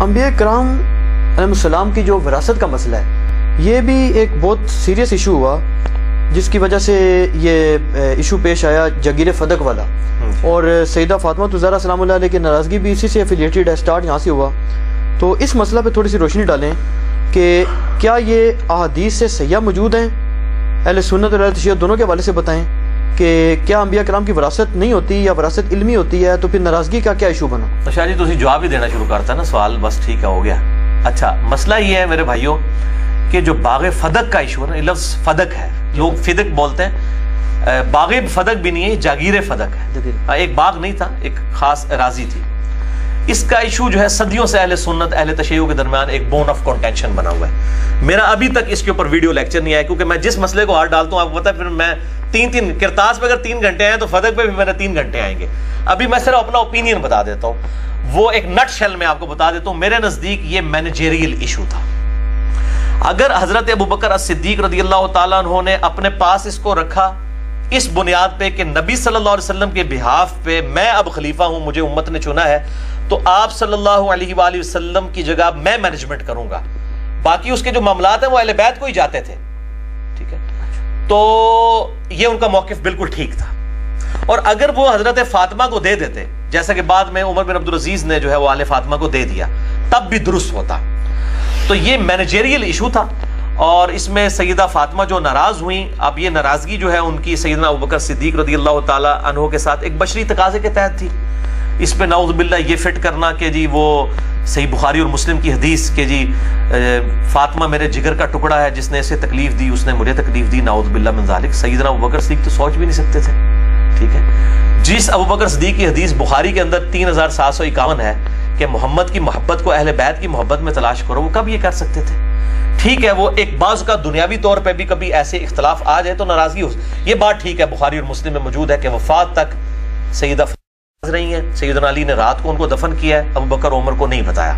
انبیاء کرام علیہ السلام کی جو وراثت کا مسئلہ ہے یہ بھی ایک بہت سیریس ایشو ہوا، جس کی وجہ سے یہ ایشو پیش آیا جاگیر فدق والا، اور سیدہ فاطمہ الزہرا سلام اللہ علیہ کی ناراضگی بھی اسی سے ایفیلیٹڈ ہے، سٹارٹ یہاں سے ہوا۔ تو اس مسئلہ پہ تھوڑی سی روشنی ڈالیں کہ کیا یہ احادیث سے صحیح موجود ہیں، اہل سنت اور اہل تشیع دونوں کے حوالے سے بتائیں کہ کیا انبیاء کرام کی وراثت نہیں ہوتی یا وراثت علمی ہوتی ہے، تو پھر ناراضگی کا کیا ایشو بنا؟ تو شاہ جی تسی جواب ہی دینا شروع کرتا نا، سوال بس ٹھیک ہے ہو گیا۔ اچھا مسئلہ یہ ہے میرے بھائیوں کہ جو باغ فدق کا ایشو ہے نا، لفظ فدق ہے، لوگ فدق بولتے ہیں، باغ فدق بھی نہیں ہے، جاگیر فدق ہے، ایک باغ نہیں تھا، ایک خاص اراضی تھی۔ اس کا ایشو جو ہے صدیوں سے اہل سنت اہل تشیع کے درمیان ایک بون آف کنٹینشن بنا ہوا ہے۔ میرا ابھی تک اس کے اوپر ویڈیو لیکچر نہیں آیا، کیونکہ میں جس مسئلے کو ہاتھ ڈالتا ہوں آپ کو پتا ہے، پھر میں تین کرتاس پہ اگر 3 گھنٹے آئیں تو فدق پہ بھی میرے 3 گھنٹے آئیں گے۔ ابھی میں صرف اپنا اوپینین بتا دیتا ہوں، وہ ایک نٹ شیل میں آپ کو بتا دیتا ہوں۔ میرے نزدیک یہ مینیجریل ایشو تھا۔ اگر حضرت ابوبکر الصدیق رضی اللہ تعالیٰ عنہ نے اپنے پاس اس کو رکھا اس بنیاد پہ کہ نبی صلی اللہ علیہ وسلم کے بہاف پہ میں اب خلیفہ ہوں، مجھے امت نے چنا ہے، تو آپ صلی اللہ علیہ وآلہ وسلم کی جگہ میں مینجمنٹ کروں گا، باقی اس کے جو معاملات ہیں وہ اہل بیت کو ہی جاتے تھے، ٹھیک ہے؟ تو یہ ان کا موقف بالکل ٹھیک تھا۔ اور اگر وہ حضرت فاطمہ کو دے دیتے، جیسا کہ بعد میں عمر بن عبدالعزیز نے جو ہے وہ آل فاطمہ کو دے دیا، تب بھی درست ہوتا۔ تو یہ مینیجریل ایشو تھا، اور اس میں سیدہ فاطمہ جو ناراض ہوئیں، اب یہ ناراضگی جو ہے ان کی سیدنا ابوبکر صدیق رضی اللہ تعالیٰ عنہ کے ساتھ ایک بشری تقاضے کے تحت تھی۔ اس پہ نعوذ باللہ یہ فٹ کرنا کہ جی وہ صحیح بخاری اور مسلم کی حدیث کہ جی فاطمہ میرے جگر کا ٹکڑا ہے، جس نے اسے تکلیف دی اس نے مجھے تکلیف دی، نعوذ باللہ من ذالک۔ سیدنا ابوبکر صدیق تو سوچ بھی نہیں سکتے تھے، ٹھیک ہے؟ جس ابوبکر صدیق کی حدیث بخاری کے اندر 3751 ہے کہ محمد کی محبت کو اہل بیت کی محبت میں تلاش کرو، وہ کب یہ کر سکتے تھے؟ ٹھیک ہے، وہ ایک بعض کا دنیاوی طور پہ بھی کبھی ایسے اختلاف آ جائے تو ناراضگی ہو، یہ بات ٹھیک ہے، بخاری اور مسلم میں موجود ہے کہ وفات تک سیدہ رہی ہیں، سیدنا علی نے رات کو ان کو دفن کیا ہے، ابوبکر عمر کو نہیں بتایا،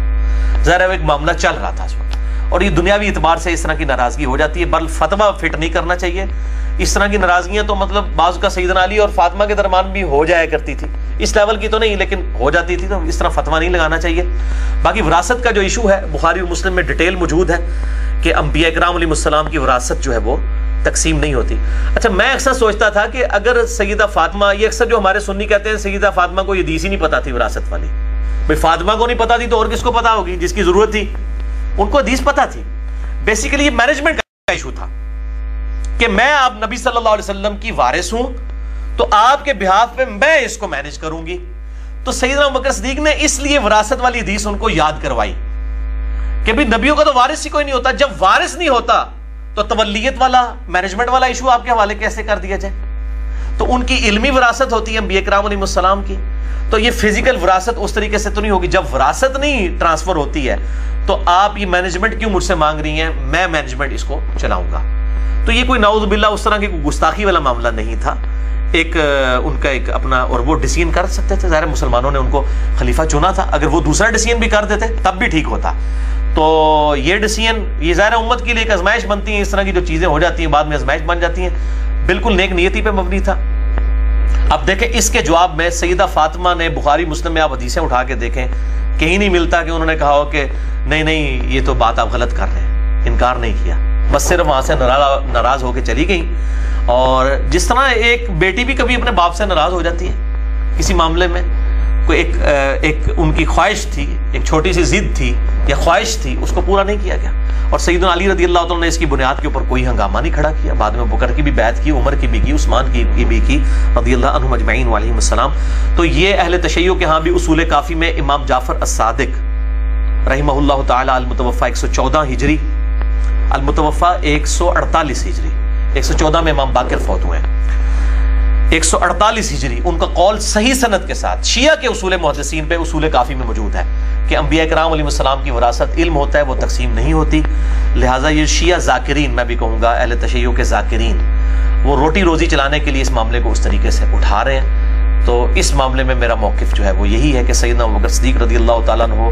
ظاہر ہے ایک معاملہ چل رہا تھا اس وقت، اور یہ دنیاوی اعتبار سے اس طرح کی ناراضگی ہو جاتی ہے، بل فتویٰ فٹ نہیں کرنا چاہیے۔ اس طرح کی ناراضگیاں تو مطلب بعض کا سیدنا علی اور فاطمہ کے درمیان بھی ہو جایا کرتی تھی، اس لیول کی تو نہیں لیکن ہو جاتی تھی، تو اس طرح فتویٰ نہیں لگانا چاہیے۔ باقی وراثت کا جو ایشو ہے بخاری اور مسلم میں ڈیٹیل موجود ہے کہ انبیاء کرام علیہ السلام کی وراثت جو ہے وہ تقسیم نہیں ہوتی۔ اچھا میں اکثر سوچتا تھا کہ اگر سیدہ فاطمہ، یہ اکثر جو ہمارے سنی کہتے ہیں سیدہ فاطمہ کو یہ حدیث ہی نہیں پتا تھی وراثت والی، بھائی فاطمہ کو نہیں پتا تھی تو اور کس کو پتا ہوگی جس کی ضرورت تھی؟ ان کو حدیث پتا تھی۔ بیسیکلی یہ مینجمنٹ کا ایشو تھا کہ میں آپ نبی صلی اللہ علیہ وسلم کی وارث ہوں، تو آپ کے بہاف پہ میں اس کو مینج کروں گی۔ تو سیدنا ابوبکر صدیق نے اس لیے وراثت والی حدیث ان کو یاد کروائی کہ بھی نبیوں کا تو وارث ہی کوئی نہیں ہوتا، جب وارث نہیں ہوتا تو تولیت والا مینجمنٹ والا ایشو آپ کے حوالے کیسے کر دیا جائے؟ تو ان کی علمی وراثت ہوتی ہے انبیاء کرام علیہ السلام کی، تو یہ فزیکل وراثت اس طریقے سے تو نہیں ہوگی۔ جب وراثت نہیں ٹرانسفر ہوتی ہے تو آپ یہ مینجمنٹ کیوں مجھ سے مانگ رہی ہیں؟ میں مینجمنٹ اس کو چلاؤں گا۔ تو یہ کوئی نعوذ باللہ اس طرح کی کوئی گستاخی والا معاملہ نہیں تھا، ایک ان کا ایک اپنا، اور وہ ڈیسیژن کر سکتے تھے، ظاہر مسلمانوں نے ان کو خلیفہ چنا تھا، اگر وہ دوسرا ڈیسیژن بھی کر دیتے تب بھی ٹھیک ہوتا۔ تو یہ ڈیسیژن، یہ ظاہر امت کے لیے ایک آزمائش بنتی ہیں، اس طرح کی جو چیزیں ہو جاتی ہیں بعد میں آزمائش بن جاتی ہیں، بالکل نیک نیتی پہ مبنی تھا۔ اب دیکھیں اس کے جواب میں سیدہ فاطمہ نے، بخاری مسلم میں آپ حدیثیں اٹھا کے دیکھیں، کہیں نہیں ملتا کہ انہوں نے کہا ہو کہ نہیں نہیں یہ تو بات آپ غلط کر رہے ہیں، انکار نہیں کیا، بس صرف وہاں سے ناراض ہو کے چلی گئی۔ اور جس طرح ایک بیٹی بھی کبھی اپنے باپ سے ناراض ہو جاتی ہے کسی معاملے میں، کوئی ایک ان کی خواہش تھی، ایک چھوٹی سی ضد تھی یا خواہش تھی، اس کو پورا نہیں کیا گیا، اور سیدنا علی رضی اللہ تعالیٰ نے اس کی بنیاد کے اوپر کوئی ہنگامہ نہیں کھڑا کیا، بعد میں بکر کی بھی بیعت کی، عمر کی بھی کی، عثمان کی بھی کی رضی اللہ عنہم اجمعین وعلیہم السلام۔ تو یہ اہل تشیع کے ہاں بھی اصول کافی میں امام جعفر الصادق رحمہ اللہ تعالی المتوفی 114 ہجری، المتوفی 148 ہجری، 114 میں امام باقر فوت ہوئے ہیں، 148 ہجری، ان کا قول صحیح سند کے ساتھ شیعہ کے اصول محدثین پہ اصول کافی میں موجود ہے کہ انبیاء کرام علیہ السلام کی وراثت علم ہوتا ہے، وہ تقسیم نہیں ہوتی۔ لہٰذا یہ شیعہ ذاکرین، میں بھی کہوں گا اہل تشیع کے ذاکرین، وہ روٹی روزی چلانے کے لیے اس معاملے کو اس طریقے سے اٹھا رہے ہیں۔ تو اس معاملے میں میرا موقف جو ہے وہ یہی ہے کہ سیدنا ابوبکر صدیق رضی اللہ تعالیٰ عنہ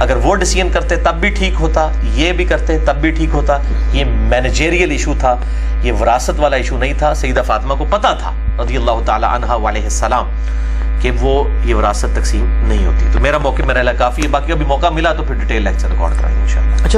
اگر وہ ڈیسیژن کرتے تب بھی ٹھیک ہوتا، یہ بھی کرتے تب بھی ٹھیک ہوتا۔ یہ مینیجریل ایشو تھا، یہ وراثت والا ایشو نہیں تھا۔ سیدہ فاطمہ کو پتا تھا رضی اللہ تعالی عنہا وعلیہ السلام کہ وہ یہ وراثت تقسیم نہیں ہوتی. تو میرا موقع میرا کافی ہے, باقی ابھی موقع ملا تو پھر ڈیٹیل لیکچر ریکارڈ کرائیں گے انشاءاللہ.